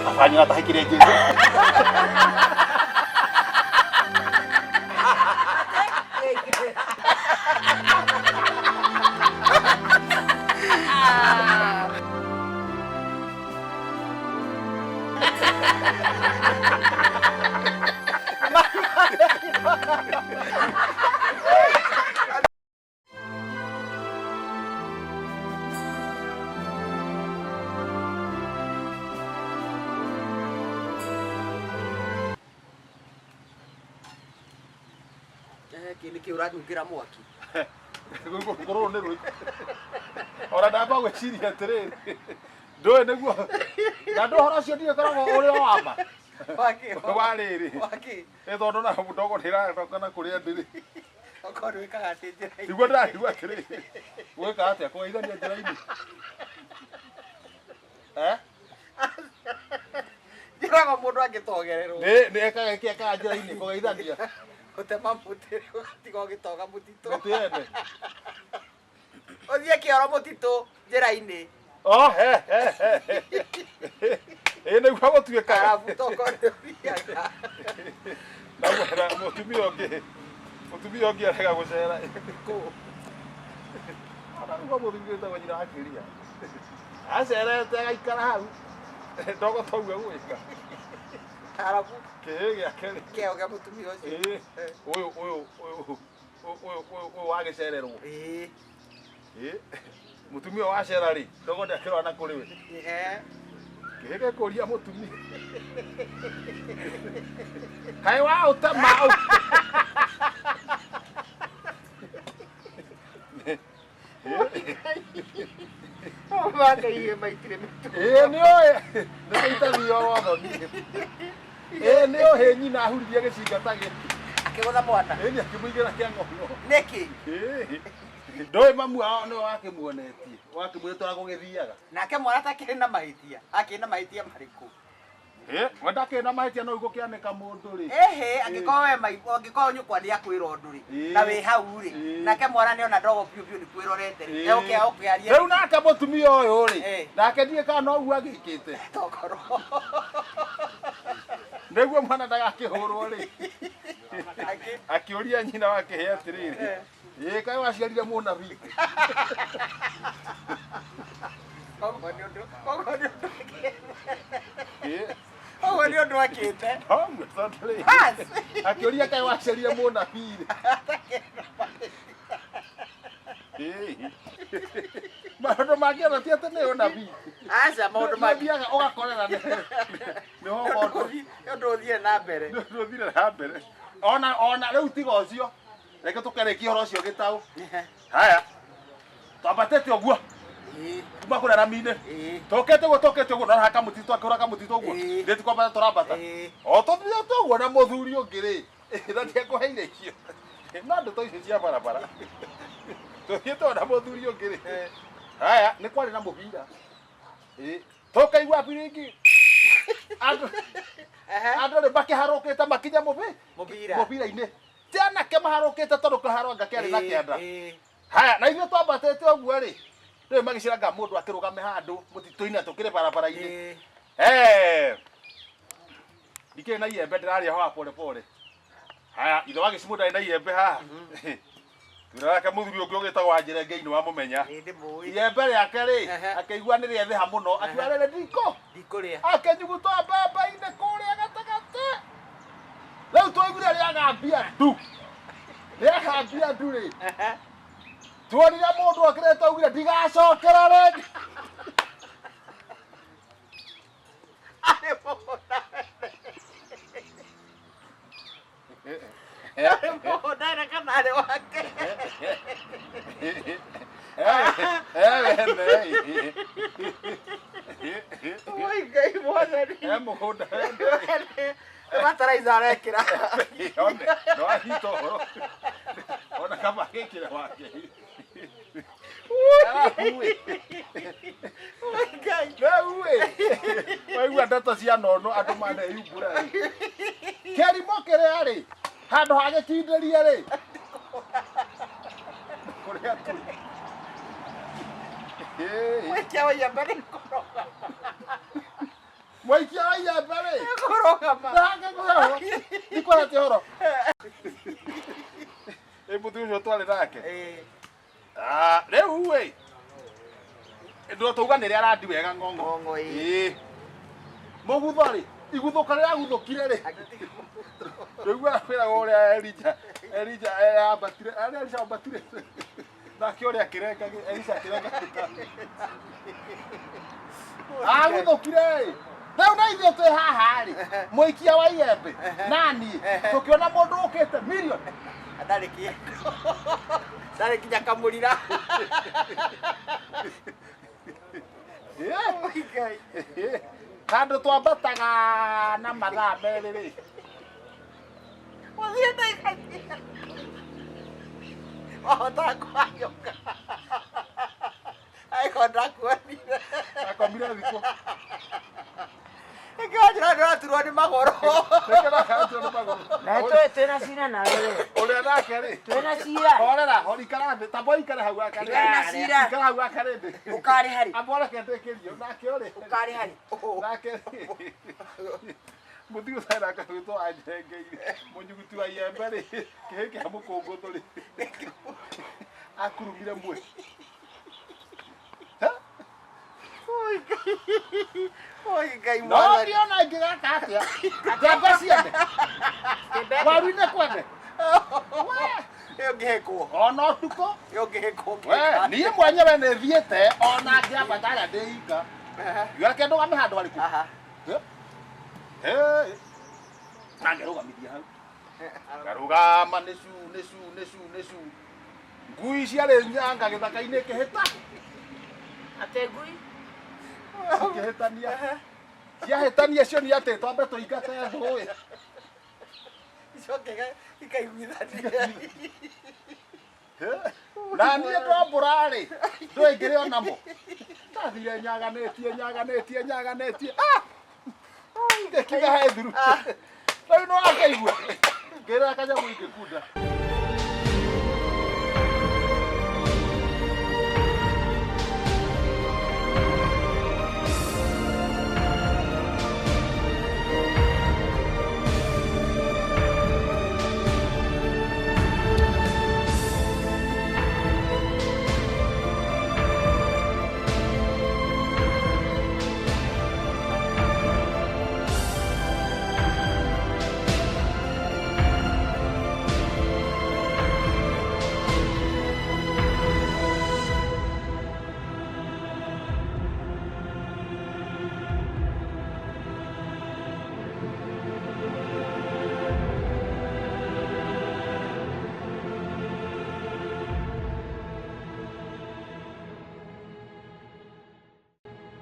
Afanya hata hikire jesu. Niki urathungira mwaki Ngoro ne roi. Ora ndamba gwiciria atiriri. Ndoe niguo. Na ndohora cio ndio koragwo uri wama. waki Wariri. waki Etondo na mudogo ndiratoka kuria ndiri. okorwo wikaga ati njira Igua ndarigua atiriri. Gwika atia kuithania njira-ini. njiraga mundu angitogererwo Ni ekaga kiaka njira-ini kugeithania. utema mutiri ugatiga ugitoga mutitu Mutiende. uthie kioro mutitu njira-ini He. Niguo gutuikaga. arabu tokorwo thiaga Na mutumia ũngĩ arega gũcera. Ona niguo mũthuri wĩtagwo nyina wa Kĩria. Acerete agaikara hau. Ndogo tauga gwĩka. arabu Kĩhĩ gĩake rĩ. kĩo gĩa mũtumia ũcio Ũyũ wagĩcererwo. Mũtumia wacera rĩ, ndogo ndakĩrora na kũrĩ we. Kĩhĩ gĩkũria mũtumia. Kaĩ wa ũtema ũũ. Ngai maitire mitu Nĩ oĩ. Nĩ itathio wothoni. Nĩ oĩ nyina ahuririe gĩcinga ta gĩkĩ. akigutha mwana Nĩ akĩmũigĩra kĩa ng'ong'o. niki Ndoĩ mamu wao nĩwe wakĩmuonetie. Wakĩmwĩra tũragũgĩthiaga. nake mwana takĩrĩ na mahĩtia akĩrĩ na mahĩtia marĩkũ We ndakĩrĩ na mahĩtia no igũkĩanĩka mũndũ rĩ. angĩkorwo we angĩkorwo nyũkwa nĩ akwĩra ũndũ rĩ na wĩ hau rĩ nake mwana nĩ ona ndogo biũ biũ nĩ kwĩrorete rĩ ũkĩaria Rĩu nake mũtumia ũyũ rĩ, nake ndiĩ kana noguo agĩkĩte. tokorwo Nĩguo mwana ndagakĩhũrwo rĩ. Akĩũria nyina wake he atĩrĩrĩ. Kaĩ waciarire mũnabii. ũguo nĩ ũndũ akĩte akĩũria kaĩ waciarire mũnabii rĩ. Maũndũ mangĩ ona ti atĩ nĩ ũnabii. aca maũndũ mangĩ Mathiaga ũgakorera nĩho ũndũ ũthiĩ na mbere. nĩ ũthire na mbere. Ona rĩu tiga ũcio. Reke tũkarĩkie ũhoro ũcio gĩtaũ. Haya. Twambatĩte ũguo. Kuma kũrĩa rami-inĩ. Tũkĩte ũguo no haka mũtitũ akĩũraga mũtitũ ũguo. Ndĩti kwambata tũrambata. O tũthiĩte ũguo na mũthuri ũngĩ rĩ. Na ndiakũheire ikio. No ndeto icio cia barabara. Tũthiĩte na mũthuri ũngĩ rĩ. Haya, nĩ kwarĩ na mũbira. Tũkaigua biringi. Andũ nĩ makĩharũkĩte makinya mũbira-inĩ. Ti anake maharũkĩte tondũ kĩharo anga kĩarĩ na kĩanda. Haya, na ithuĩ twambatĩte ũguo rĩ. Rĩu magĩciranga mũndũ akĩrũgame handũ mũtitũ-inĩ tũkĩrĩ barabara-inĩ. Ndikĩrĩ na iembe ndĩrarĩa haha pole pole. Haya, ithe wa Gĩcimũ ndarĩ na iembe haha. Turaka mũthuri ũngĩ ũgĩtagwo Wanjĩrenge nĩ wamũmenya. Iembe rĩake rĩ, akĩigua nĩ rĩetheha mũno, akiuga rĩrĩ ndikũrĩa. Akĩnyuguta mbembe-inĩ kũrĩa gatagatĩ. Rĩu twaiguire rĩagambia ndu. Rĩagambia ndu rĩ. Tuonire mũndũ okĩrĩte augire ndigacokera rĩngĩ. Mũndara kana arĩ wake. Oi Ngai mwathani. Mũgũnda. Bataraiza arekĩra. No ahita ũhoro. Ona kama agĩkĩra wake. Waigua ndeto cia nono andũ maneyumbũra. Kĩrimũ kĩrĩa rĩ, handũ hagĩkindĩria rĩ. Kũrĩa tũrĩ. Mwaikia wa iembe rĩ. Kurogama. Ndake kuheho. Ikora tihoro. Muthi ucio twari nake. Rĩu ĩ. Ndo tuga nĩ rĩ arandi wega ng'ong'o. Mũgutho rĩ. Iguthuka rĩrĩa aguthũkire rĩ. Rĩu wĩra ũrĩa Elija ambatire. Elija ambatire. Nake ũrĩa akĩrenga Elija akĩrenga. Aguthũkire. Rĩu na ithuĩ twĩ haha rĩ. Mũikia wa iembe. Nani? Tũkĩona mũndũ ũkĩte million. Ndarĩ kinya kamũrira. Handũ twambataga na mathaa merĩ rĩ. Mũthiĩte ikaria. Wahota kwayoka. Aiko ndakuonire. Akomire thikũ. Ĩkĩranjĩra ndĩraturwo nĩ magũrũ. Na twĩna cira nawe rĩ. Ũrĩa nake rĩ. Twĩna cira. Horera, horikara thĩ. Tamba ikare hau akarĩ. Twĩna cira. Ikara hau akarĩ thĩ. Ũkarĩ harĩ. Amboreke ndĩkĩrio. Nake ũrĩ. Ũkarĩ harĩ. Nake Muthi ũcio nake gwĩtwo anjengeire. Mũnyuguti wa iembe rĩ. Kĩhĩ kĩa mũkũngũthũ rĩ. Akurumire mwe. Oi Ngai No ndiona ingĩgaka atĩa. Ngamba ciende. Waru-inĩ kwende. Ĩyo ngĩhĩkwo. Ona ũtukũ. Ĩyo ngĩhĩkwo. Niĩ mwenyewe nĩ thiĩte ona ngĩambata harĩa ndĩ ika. Reke ndũgame handũ harĩkũ. Na ngĩrũgamithia hau. Ngarũgama nĩcu. Ngui ciarĩ nyanga gĩthaka-inĩ kĩhĩta. Atĩ ngui. Cikĩhĩtania. Ciahĩtania cio nĩ atĩ twambe tũingate thũĩ. Icoke ikaiguithania. Na niĩ ndombũra rĩ. Ndũĩ ngĩrĩ o namo. Ndathire nyaganĩtie. Ngĩkinya he thuru. Rĩu nĩ wakaigua. Ngĩrĩra kanyamũ ingĩkunda.